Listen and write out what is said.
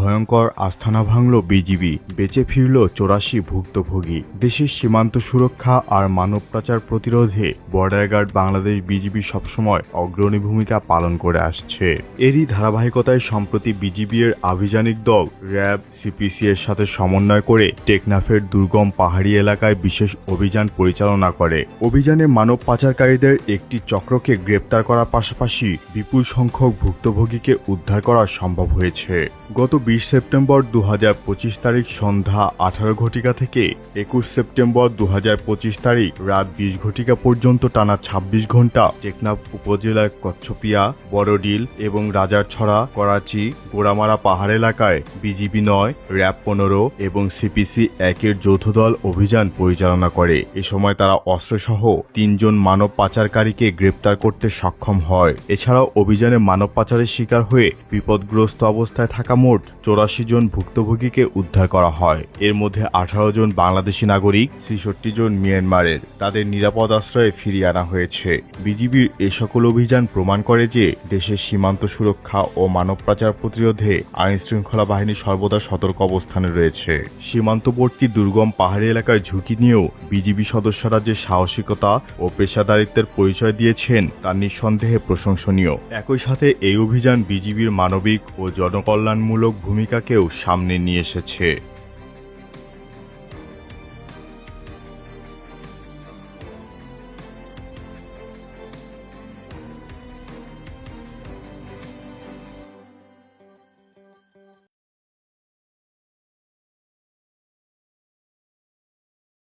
ভয়ঙ্কর আস্তানা ভাঙল বিজিবি, বেঁচে ফিরল ৮৪ ভুক্তভোগী। দেশের সীমান্ত সুরক্ষা আর মানব পাচার প্রতিরোধে বর্ডার গার্ড বাংলাদেশ বিজিবি সবসময় অগ্রণী ভূমিকা পালন করে আসছে। এরই ধারাবাহিকতায় সম্প্রতি বিজিবি এর আভিযানিক দল র্যাব, সিপিসি এর সাথে সমন্বয় করে টেকনাফের দুর্গম পাহাড়ি এলাকায় বিশেষ অভিযান পরিচালনা করে। অভিযানে মানব পাচারকারীদের একটি চক্রকে গ্রেপ্তার করার পাশাপাশি বিপুল সংখ্যক ভুক্তভোগীকে উদ্ধার করা সম্ভব হয়েছে। গত ২০ সেপ্টেম্বর ২০২৫ তারিখ সন্ধ্যা ১৮ ঘটিকা থেকে ২১ সেপ্টেম্বর ২০২৫ তারিখ রাত ২০ ঘটিকা পর্যন্ত টানা ২৬ ঘণ্টা টেকনাফ উপজেলার কচ্ছপিয়া, বড়ডিল এবং রাজারছড়া, করাচি, গোড়ামারা পাহাড় এলাকায় বিজিবি ৯, র্যাব ১৫ এবং সিপিসি ১-এর যৌথ দল অভিযান পরিচালনা করে। এ সময় তারা অস্ত্রসহ ৩ জন মানব পাচারকারীকে গ্রেপ্তার করতে সক্ষম হয়। এছাড়াও অভিযানে মানব পাচারের শিকার হয়ে বিপদগ্রস্ত অবস্থায় থাকা মোট ৮৪ জন ভুক্তভোগীকে উদ্ধার করা হয়। এর মধ্যে ১৮ জন বাংলাদেশি নাগরিক, ৬৩ জন মিয়ানমারের। তাদের নিরাপদ আশ্রয়ে ফিরিয়ে আনা হয়েছে। বিজিবির এ সকল অভিযান প্রমাণ করে যে দেশের সীমান্ত সুরক্ষা ও মানব পাচার প্রতিরোধে আইনশৃঙ্খলা বাহিনী সর্বদা সতর্ক অবস্থানে রয়েছে। সীমান্তবর্তী দুর্গম পাহাড়ি এলাকায় ঝুঁকি নিয়েও বিজিবি সদস্যরা যে সাহসিকতা ও পেশাদারিত্বের পরিচয় দিয়েছেন তা নিঃসন্দেহে প্রশংসনীয়। একই সাথে এই অভিযান বিজিবির মানবিক ও জনকল্যাণমূলক ভূমিকাকেও সামনে নিয়ে এসেছে।